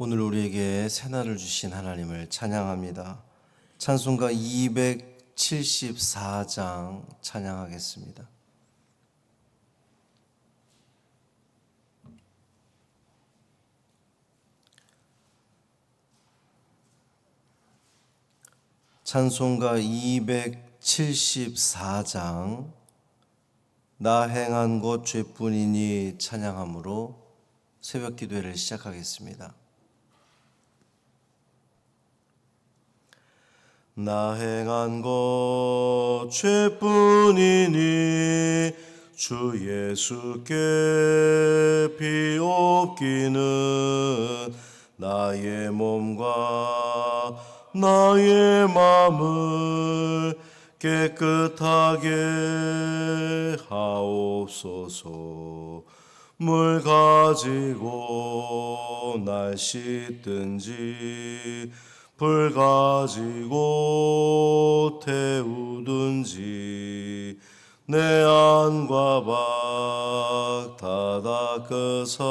오늘 우리에게 새날을 주신 하나님을 찬양합니다. 찬송가 274장 찬양하겠습니다. 찬송가 274장 나 행한 것 죄뿐이니 찬양함으로 새벽 기도회를 시작하겠습니다. 나 행한 것 죄뿐이니 주 예수께 비옵기는 나의 몸과 나의 마음을 깨끗하게 하옵소서. 물 가지고 날 씻든지 불 가지고 태우든지 내 안과 밖 다 닦으사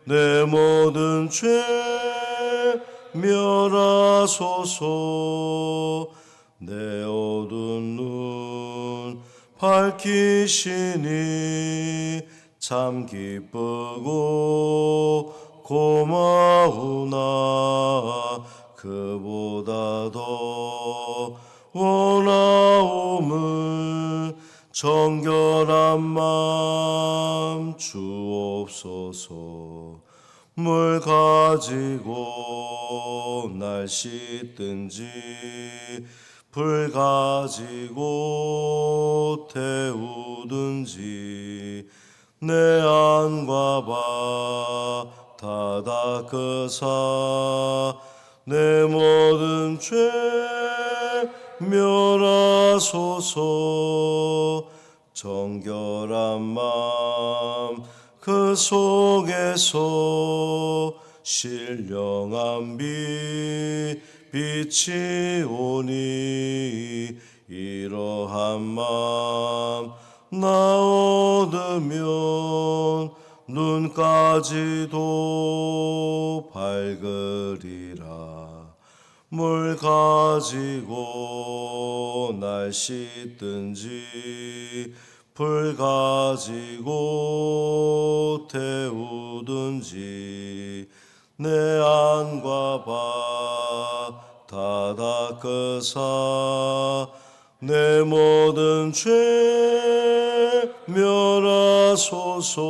내 모든 죄 멸하소서. 내 어두운 눈 밝히시니 참 기쁘고 고마우나 그보다 더 원하옴은 정결한 마음 주옵소서. 물 가지고 날 씻든지 불 가지고 태우든지 내 안과 밖 다 닦으사 내 모든 죄 멸하소서. 정결한 마음 그 속에서 신령한 빛이 오니 이러한 마음 나 얻으면 눈까지도 밝으리라. 물 가지고 날 씻든지 불 가지고 태우든지 내 안과 밖 다 닦으사 내 모든 죄 멸하소서.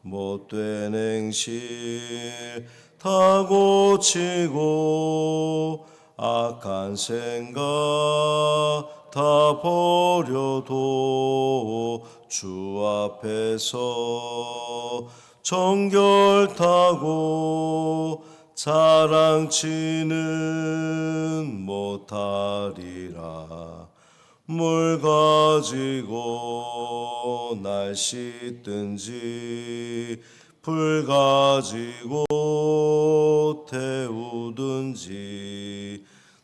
못된 행실 다 고치고 악한 생각 다 버려도 주 앞에서 정결타고 자랑치는 못하리라. 물 가지고 날 씻든지 불 가지고 태우든지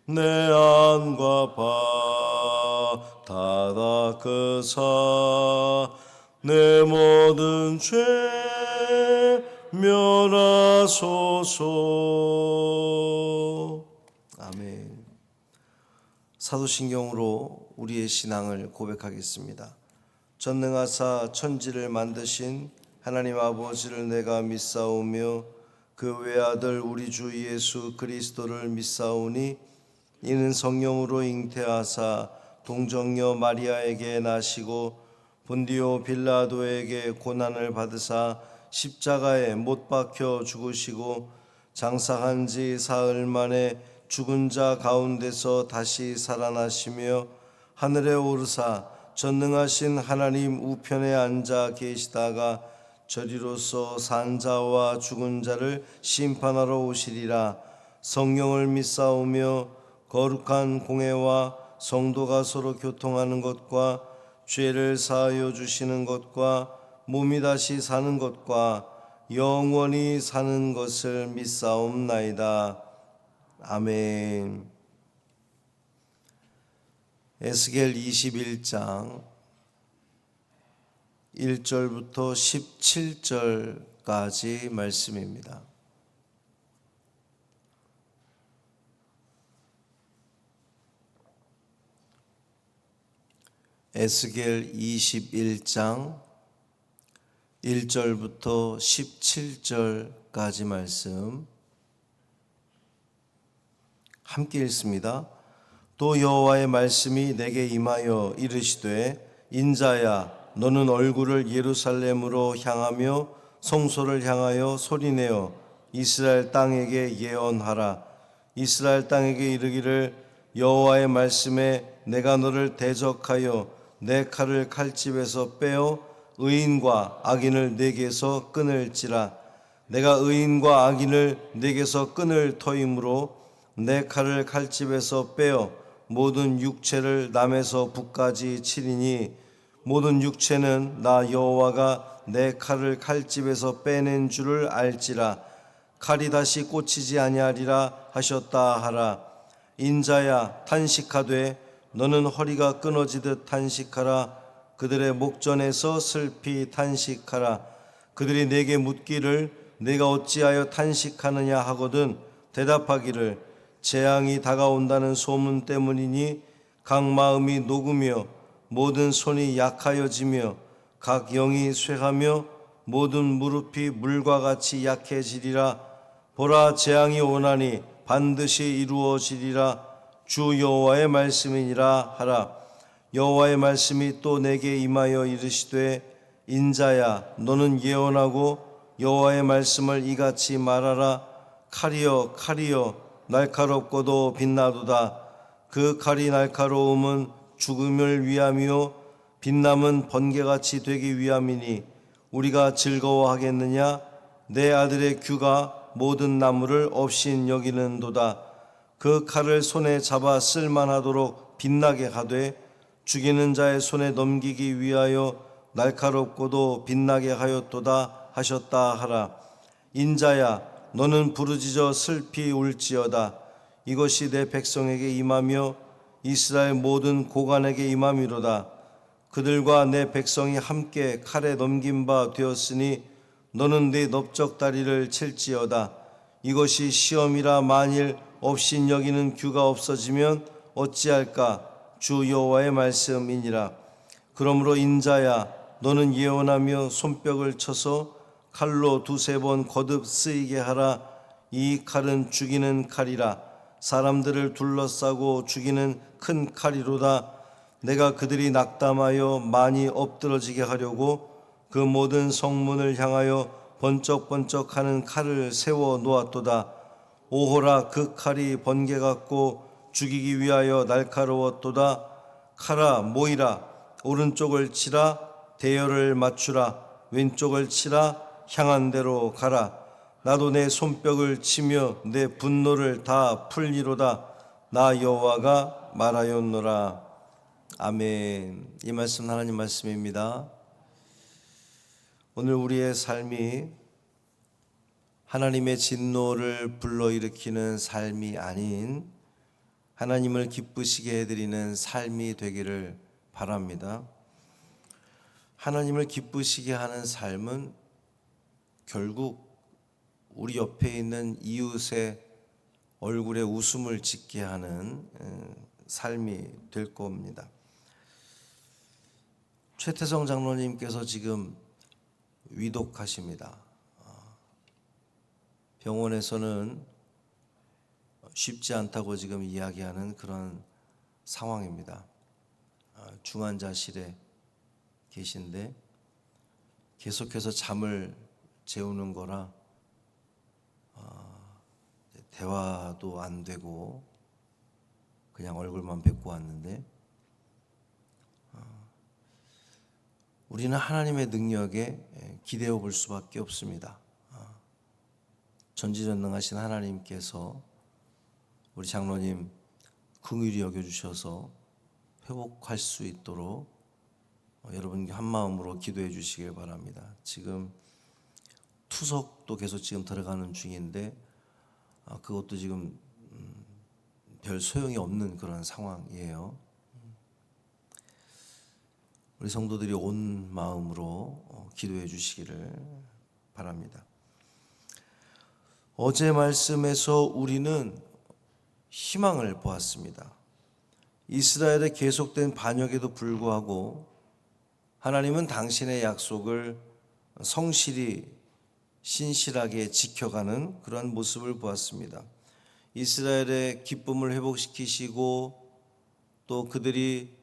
내 안과 밖 다 닦으사 내 모든 죄 멸하소서. 아멘. 사도신경으로 우리의 신앙을 고백하겠습니다. 전능하사 천지를 만드신 하나님 아버지를 내가 믿사오며 그 외아들 우리 주 예수 그리스도를 믿사오니 이는 성령으로 잉태하사 동정녀 마리아에게 나시고 본디오 빌라도에게 고난을 받으사 십자가에 못 박혀 죽으시고 장사한 지 사흘 만에 죽은 자 가운데서 다시 살아나시며 하늘에 오르사 전능하신 하나님 우편에 앉아 계시다가 저리로서 산 자와 죽은 자를 심판하러 오시리라. 성령을 믿사오며 거룩한 공회와 성도가 서로 교통하는 것과 죄를 사하여 주시는 것과 몸이 다시 사는 것과 영원히 사는 것을 믿사옵나이다. 아멘. 에스겔 21장 1절부터 9절까지 말씀입니다. 에스겔 21장 1절부터 17절까지 말씀 함께 읽습니다. 또 여호와의 말씀이 내게 임하여 이르시되 인자야 너는 얼굴을 예루살렘으로 향하며 성소를 향하여 소리내어 이스라엘 땅에게 예언하라. 이스라엘 땅에게 이르기를 여호와의 말씀에 내가 너를 대적하여 내 칼을 칼집에서 빼어 의인과 악인을 내게서 끊을지라. 내가 의인과 악인을 내게서 끊을 터이므로 내 칼을 칼집에서 빼어 모든 육체를 남에서 북까지 치리니 모든 육체는 나 여호와가 내 칼을 칼집에서 빼낸 줄을 알지라. 칼이 다시 꽂히지 아니하리라 하셨다 하라. 인자야 탄식하되 너는 허리가 끊어지듯 탄식하라. 그들의 목전에서 슬피 탄식하라. 그들이 내게 묻기를 내가 어찌하여 탄식하느냐 하거든 대답하기를 재앙이 다가온다는 소문 때문이니 각 마음이 녹으며 모든 손이 약하여지며 각 영이 쇠하며 모든 무릎이 물과 같이 약해지리라. 보라 재앙이 오나니 반드시 이루어지리라. 주 여호와의 말씀이니라 하라. 여호와의 말씀이 또 내게 임하여 이르시되 인자야 너는 예언하고 여호와의 말씀을 이같이 말하라. 칼이여 칼이여 날카롭고도 빛나도다. 그 칼이 날카로움은 죽음을 위함이요 빛남은 번개같이 되기 위함이니 우리가 즐거워하겠느냐. 내 아들의 규가 모든 나무를 없인 여기는도다. 그 칼을 손에 잡아 쓸만하도록 빛나게 하되 죽이는 자의 손에 넘기기 위하여 날카롭고도 빛나게 하였도다 하셨다 하라. 인자야 너는 부르짖어 슬피 울지어다. 이것이 내 백성에게 임하며 이스라엘 모든 고관에게 임함이로다. 그들과 내 백성이 함께 칼에 넘긴 바 되었으니 너는 네 넓적다리를 칠지어다. 이것이 시험이라 만일 없인 여기는 규가 없어지면 어찌할까. 주 여호와의 말씀이니라. 그러므로 인자야 너는 예언하며 손뼉을 쳐서 칼로 두세 번 거듭 쓰이게 하라. 이 칼은 죽이는 칼이라. 사람들을 둘러싸고 죽이는 큰 칼이로다. 내가 그들이 낙담하여 많이 엎드러지게 하려고 그 모든 성문을 향하여 번쩍번쩍하는 칼을 세워 놓았도다. 오호라 그 칼이 번개 같고 죽이기 위하여 날카로웠도다. 칼아 모이라. 오른쪽을 치라. 대열을 맞추라. 왼쪽을 치라. 향한 대로 가라. 나도 내 손뼉을 치며 내 분노를 다 풀리로다. 나 여호와가 말하였노라. 아멘. 이 말씀 하나님 말씀입니다. 오늘 우리의 삶이 하나님의 진노를 불러일으키는 삶이 아닌 하나님을 기쁘시게 해드리는 삶이 되기를 바랍니다. 하나님을 기쁘시게 하는 삶은 결국 우리 옆에 있는 이웃의 얼굴에 웃음을 짓게 하는 삶이 될 겁니다. 최태성 장로님께서 지금 위독하십니다. 병원에서는 쉽지 않다고 지금 이야기하는 그런 상황입니다. 중환자실에 계신데 계속해서 잠을 재우는 거라 대화도 안 되고 그냥 얼굴만 뵙고 왔는데 우리는 하나님의 능력에 기대어 볼 수밖에 없습니다. 전지전능하신 하나님께서 우리 장로님 긍휼히 여겨주셔서 회복할 수 있도록 여러분 한 마음으로 기도해 주시길 바랍니다. 지금 투석도 계속 지금 들어가는 중인데 그것도 지금 별 소용이 없는 그런 상황이에요. 우리 성도들이 온 마음으로 기도해 주시기를 바랍니다. 어제 말씀에서 우리는 희망을 보았습니다. 이스라엘의 계속된 반역에도 불구하고 하나님은 당신의 약속을 성실히 신실하게 지켜가는 그러한 모습을 보았습니다. 이스라엘의 기쁨을 회복시키시고 또 그들이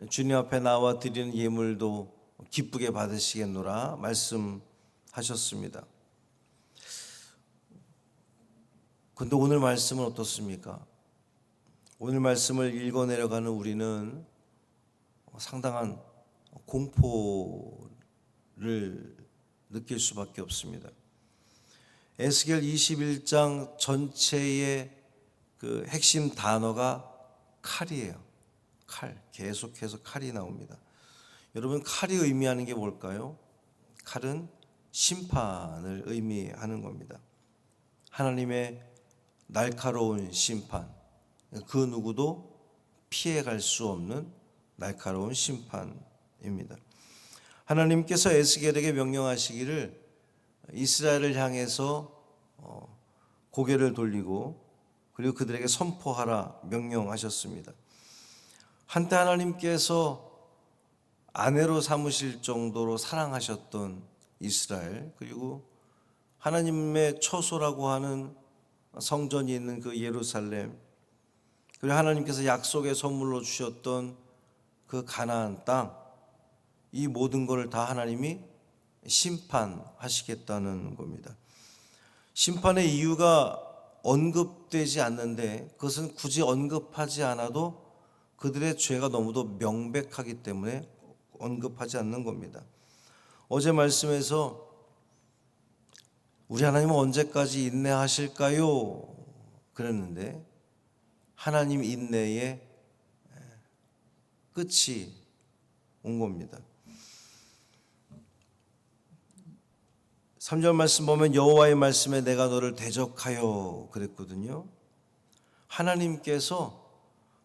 주님 앞에 나와 드리는 예물도 기쁘게 받으시겠노라 말씀하셨습니다. 그런데 오늘 말씀은 어떻습니까? 오늘 말씀을 읽어내려가는 우리는 상당한 공포를 느낄 수밖에 없습니다. 에스겔 21장 전체의 그 핵심 단어가 칼이에요. 칼. 계속해서 칼이 나옵니다. 여러분, 칼이 의미하는 게 뭘까요? 칼은 심판을 의미하는 겁니다. 하나님의 날카로운 심판, 그 누구도 피해갈 수 없는 날카로운 심판입니다. 하나님께서 에스겔에게 명령하시기를 이스라엘을 향해서 고개를 돌리고 그리고 그들에게 선포하라 명령하셨습니다. 한때 하나님께서 아내로 삼으실 정도로 사랑하셨던 이스라엘, 그리고 하나님의 처소라고 하는 성전이 있는 그 예루살렘, 그리고 하나님께서 약속의 선물로 주셨던 그 가나안 땅, 이 모든 것을 다 하나님이 심판하시겠다는 겁니다. 심판의 이유가 언급되지 않는데 그것은 굳이 언급하지 않아도 그들의 죄가 너무도 명백하기 때문에 언급하지 않는 겁니다. 어제 말씀에서 우리 하나님은 언제까지 인내하실까요? 그랬는데 하나님 인내의 끝이 온 겁니다. 3절 말씀 보면 여호와의 말씀에 내가 너를 대적하여 그랬거든요. 하나님께서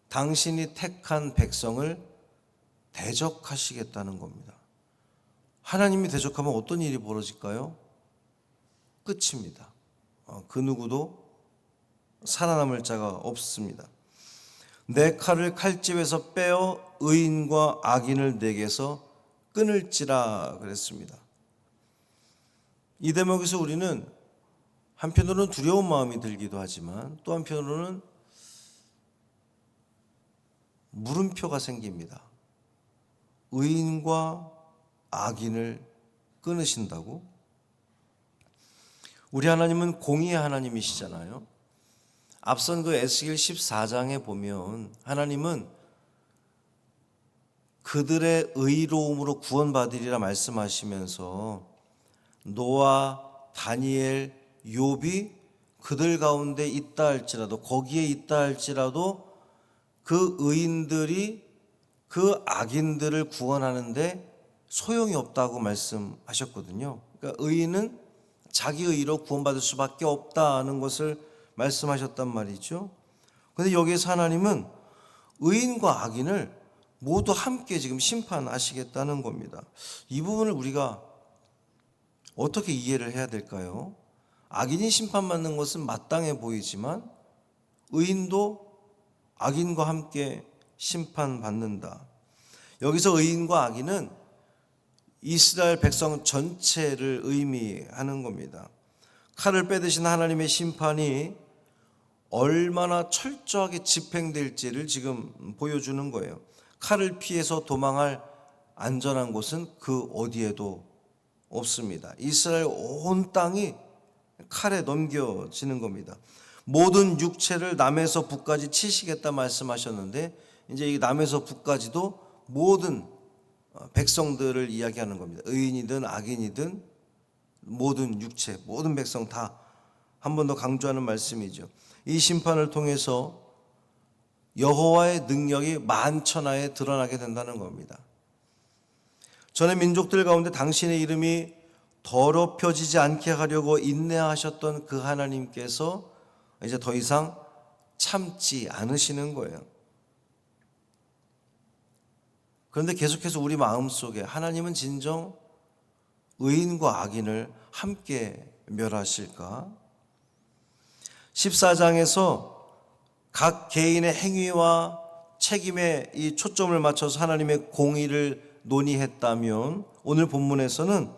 당신이 택한 백성을 대적하시겠다는 겁니다. 하나님이 대적하면 어떤 일이 벌어질까요? 끝입니다. 그 누구도 살아남을 자가 없습니다. 내 칼을 칼집에서 빼어 의인과 악인을 내게서 끊을지라 그랬습니다. 이 대목에서 우리는 한편으로는 두려운 마음이 들기도 하지만 또 한편으로는 물음표가 생깁니다. 의인과 악인을 끊으신다고? 우리 하나님은 공의의 하나님이시잖아요. 앞선 그 에스겔 14장에 보면 하나님은 그들의 의로움으로 구원받으리라 말씀하시면서 노아, 다니엘, 욥이 그들 가운데 있다 할지라도, 거기에 있다 할지라도 그 의인들이 그 악인들을 구원하는데 소용이 없다고 말씀하셨거든요. 그러니까 의인은 자기 의로 구원받을 수밖에 없다는 것을 말씀하셨단 말이죠. 그런데 여기에서 하나님은 의인과 악인을 모두 함께 지금 심판하시겠다는 겁니다. 이 부분을 우리가 어떻게 이해를 해야 될까요? 악인이 심판받는 것은 마땅해 보이지만 의인도 악인과 함께 심판받는다. 여기서 의인과 악인은 이스라엘 백성 전체를 의미하는 겁니다. 칼을 빼드신 하나님의 심판이 얼마나 철저하게 집행될지를 지금 보여주는 거예요. 칼을 피해서 도망할 안전한 곳은 그 어디에도 없습니다. 이스라엘 온 땅이 칼에 넘겨지는 겁니다. 모든 육체를 남에서 북까지 치시겠다 말씀하셨는데 이제 이 남에서 북까지도 모든 백성들을 이야기하는 겁니다. 의인이든 악인이든 모든 육체, 모든 백성 다 한 번 더 강조하는 말씀이죠. 이 심판을 통해서 여호와의 능력이 만천하에 드러나게 된다는 겁니다. 전에 민족들 가운데 당신의 이름이 더럽혀지지 않게 하려고 인내하셨던 그 하나님께서 이제 더 이상 참지 않으시는 거예요. 그런데 계속해서 우리 마음속에 하나님은 진정 의인과 악인을 함께 멸하실까? 14장에서 각 개인의 행위와 책임에 이 초점을 맞춰서 하나님의 공의를 논의했다면, 오늘 본문에서는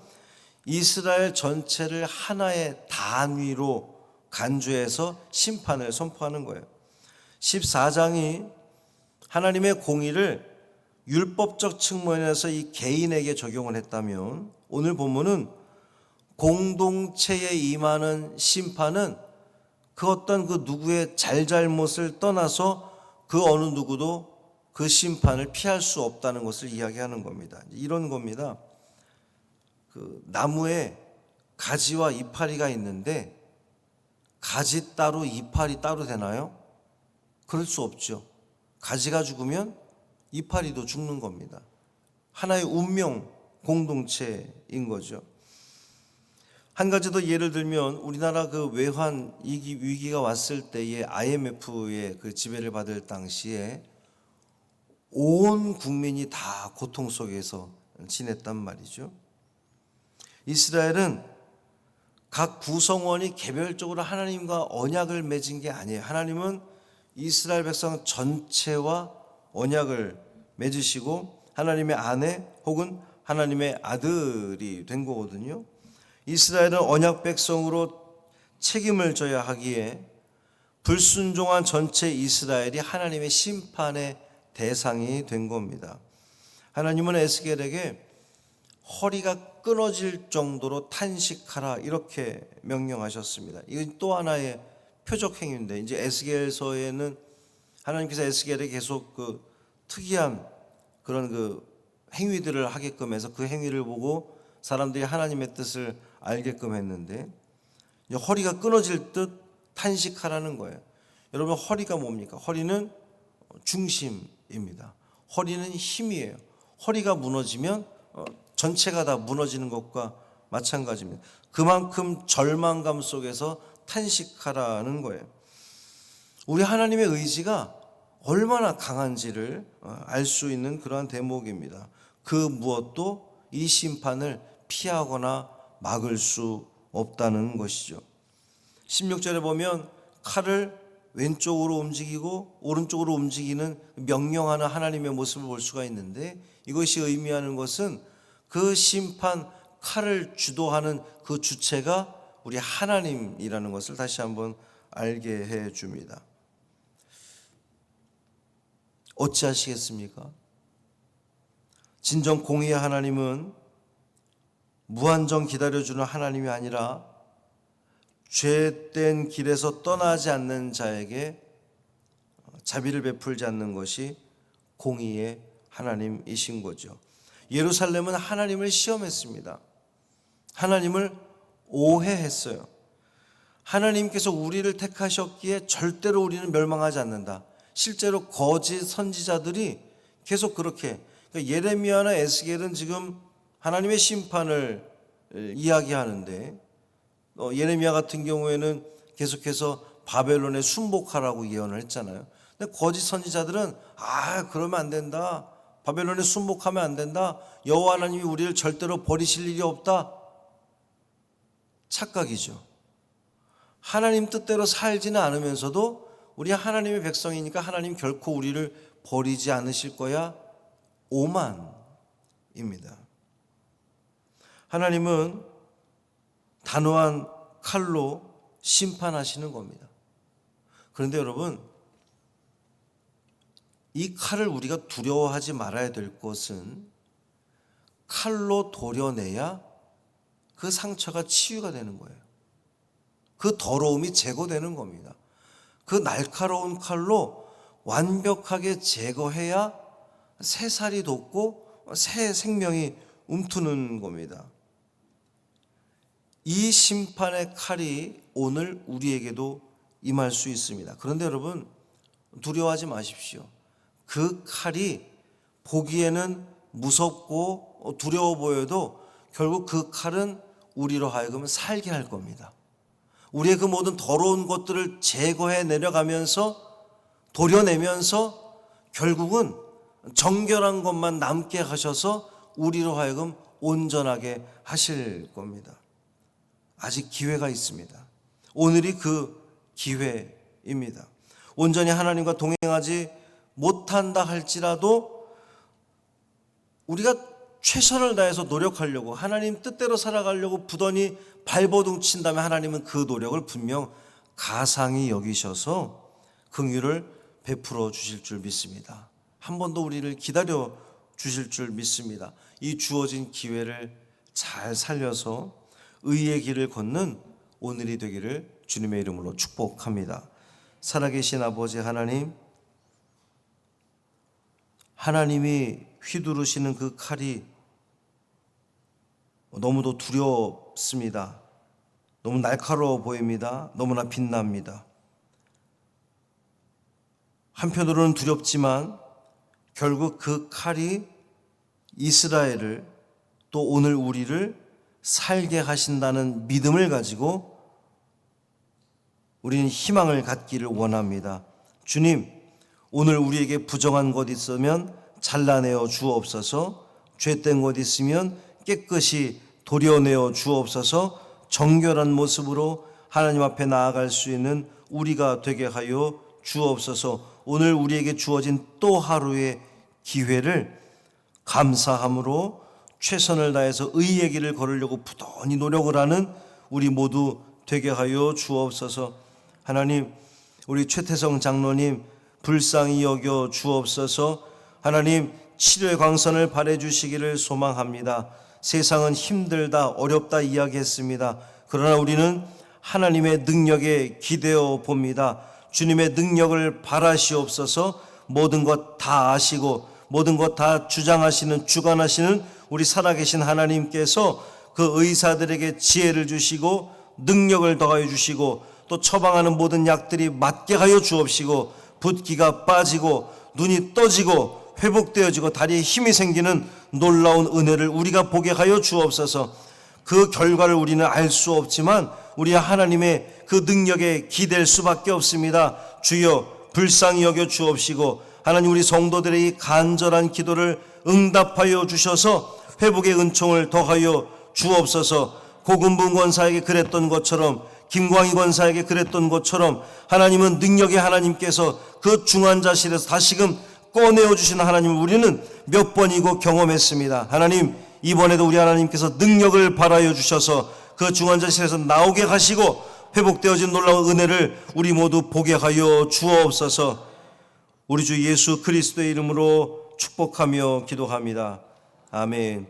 이스라엘 전체를 하나의 단위로 간주해서 심판을 선포하는 거예요. 14장이 하나님의 공의를 율법적 측면에서 이 개인에게 적용을 했다면, 오늘 본문은 공동체에 임하는 심판은 그 어떤 그 누구의 잘잘못을 떠나서 그 어느 누구도 그 심판을 피할 수 없다는 것을 이야기하는 겁니다. 이런 겁니다. 그 나무에 가지와 이파리가 있는데 가지 따로 이파리 따로 되나요? 그럴 수 없죠. 가지가 죽으면 이파리도 죽는 겁니다. 하나의 운명 공동체인 거죠. 한 가지 더 예를 들면, 우리나라 그 외환 위기가 왔을 때의 IMF의 그 지배를 받을 당시에 온 국민이 다 고통 속에서 지냈단 말이죠. 이스라엘은 각 구성원이 개별적으로 하나님과 언약을 맺은 게 아니에요. 하나님은 이스라엘 백성 전체와 언약을 맺으시고 하나님의 아내 혹은 하나님의 아들이 된 거거든요. 이스라엘은 언약 백성으로 책임을 져야 하기에 불순종한 전체 이스라엘이 하나님의 심판의 대상이 된 겁니다. 하나님은 에스겔에게 허리가 끊어질 정도로 탄식하라 이렇게 명령하셨습니다. 이건 또 하나의 표적 행위인데, 이제 에스겔서에는 하나님께서 에스겔에게 계속 그 특이한 그런 그 행위들을 하게끔 해서 그 행위를 보고 사람들이 하나님의 뜻을 알게끔 했는데, 허리가 끊어질 듯 탄식하라는 거예요. 여러분, 허리가 뭡니까? 허리는 중심입니다. 허리는 힘이에요. 허리가 무너지면 전체가 다 무너지는 것과 마찬가지입니다. 그만큼 절망감 속에서 탄식하라는 거예요. 우리 하나님의 의지가 얼마나 강한지를 알 수 있는 그러한 대목입니다. 그 무엇도 이 심판을 피하거나 막을 수 없다는 것이죠. 16절에 보면 칼을 왼쪽으로 움직이고 오른쪽으로 움직이는 명령하는 하나님의 모습을 볼 수가 있는데, 이것이 의미하는 것은 그 심판 칼을 주도하는 그 주체가 우리 하나님이라는 것을 다시 한번 알게 해 줍니다. 어찌하시겠습니까? 진정 공의의 하나님은 무한정 기다려주는 하나님이 아니라 죄된 길에서 떠나지 않는 자에게 자비를 베풀지 않는 것이 공의의 하나님이신 거죠. 예루살렘은 하나님을 시험했습니다. 하나님을 오해했어요. 하나님께서 우리를 택하셨기에 절대로 우리는 멸망하지 않는다. 실제로 거짓 선지자들이 계속 그렇게, 그러니까 예레미야나 에스겔은 지금 하나님의 심판을 이야기하는데, 예레미야 같은 경우에는 계속해서 바벨론에 순복하라고 예언을 했잖아요. 근데 거짓 선지자들은 그러면 안 된다. 바벨론에 순복하면 안 된다. 여호와 하나님이 우리를 절대로 버리실 일이 없다. 착각이죠. 하나님 뜻대로 살지는 않으면서도 우리 하나님의 백성이니까 하나님 결코 우리를 버리지 않으실 거야. 오만입니다. 하나님은 단호한 칼로 심판하시는 겁니다. 그런데 여러분, 이 칼을 우리가 두려워하지 말아야 될 것은 칼로 도려내야 그 상처가 치유가 되는 거예요. 그 더러움이 제거되는 겁니다. 그 날카로운 칼로 완벽하게 제거해야 새 살이 돋고 새 생명이 움트는 겁니다. 이 심판의 칼이 오늘 우리에게도 임할 수 있습니다. 그런데 여러분, 두려워하지 마십시오. 그 칼이 보기에는 무섭고 두려워 보여도 결국 그 칼은 우리로 하여금 살게 할 겁니다. 우리의 그 모든 더러운 것들을 제거해 내려가면서 도려내면서 결국은 정결한 것만 남게 하셔서 우리로 하여금 온전하게 하실 겁니다. 아직 기회가 있습니다. 오늘이 그 기회입니다. 온전히 하나님과 동행하지 못한다 할지라도 우리가 최선을 다해서 노력하려고, 하나님 뜻대로 살아가려고 부단히 발버둥 친다면 하나님은 그 노력을 분명 가상히 여기셔서 긍휼을 베풀어 주실 줄 믿습니다. 한 번 더 우리를 기다려 주실 줄 믿습니다. 이 주어진 기회를 잘 살려서 의의 길을 걷는 오늘이 되기를 주님의 이름으로 축복합니다. 살아계신 아버지 하나님, 하나님이 휘두르시는 그 칼이 너무도 두렵습니다. 너무 날카로워 보입니다. 너무나 빛납니다. 한편으로는 두렵지만 결국 그 칼이 이스라엘을, 또 오늘 우리를 살게 하신다는 믿음을 가지고 우리는 희망을 갖기를 원합니다. 주님, 오늘 우리에게 부정한 것 있으면 잘라내어 주옵소서. 죄된 것 있으면 깨끗이 도려내어 주옵소서. 정결한 모습으로 하나님 앞에 나아갈 수 있는 우리가 되게 하여 주옵소서. 오늘 우리에게 주어진 또 하루의 기회를 감사함으로 최선을 다해서 의의 길을 걸으려고 부단히 노력을 하는 우리 모두 되게 하여 주옵소서. 하나님, 우리 최태성 장로님 불쌍히 여겨 주옵소서. 하나님, 치료의 광선을 발해 주시기를 소망합니다. 세상은 힘들다, 어렵다 이야기했습니다. 그러나 우리는 하나님의 능력에 기대어 봅니다. 주님의 능력을 바라시옵소서. 모든 것 다 아시고 모든 것 다 주장하시는, 주관하시는 우리 살아계신 하나님께서 그 의사들에게 지혜를 주시고 능력을 더하여 주시고 또 처방하는 모든 약들이 맞게 하여 주옵시고 붓기가 빠지고 눈이 떠지고 회복되어지고 다리에 힘이 생기는 놀라운 은혜를 우리가 보게 하여 주옵소서. 그 결과를 우리는 알 수 없지만 우리 하나님의 그 능력에 기댈 수밖에 없습니다. 주여 불쌍히 여겨 주옵시고 하나님, 우리 성도들의 이 간절한 기도를 응답하여 주셔서 회복의 은총을 더하여 주옵소서. 고금분 권사에게 그랬던 것처럼, 김광희 권사에게 그랬던 것처럼 하나님은 능력의 하나님께서 그 중환자실에서 다시금 꺼내어 주신 하나님을 우리는 몇 번이고 경험했습니다. 하나님, 이번에도 우리 하나님께서 능력을 발하여 주셔서 그 중환자실에서 나오게 하시고 회복되어진 놀라운 은혜를 우리 모두 보게 하여 주옵소서. 우리 주 예수 그리스도의 이름으로 축복하며 기도합니다. 아멘.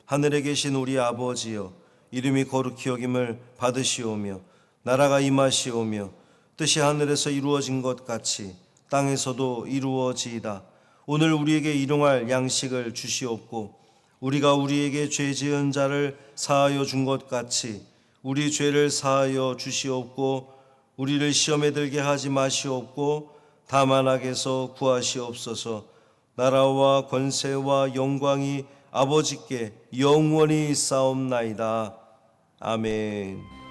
하늘에 계신 우리 아버지여, 이름이 거룩히 여김을 받으시오며 나라가 임하시오며 뜻이 하늘에서 이루어진 것 같이 땅에서도 이루어지이다. 오늘 우리에게 일용할 양식을 주시옵고 우리가 우리에게 죄 지은 자를 사하여 준 것 같이 우리 죄를 사하여 주시옵고 우리를 시험에 들게 하지 마시옵고 다만 악에서 구하시옵소서. 나라와 권세와 영광이 아버지께 영원히 있사옵나이다. 아멘.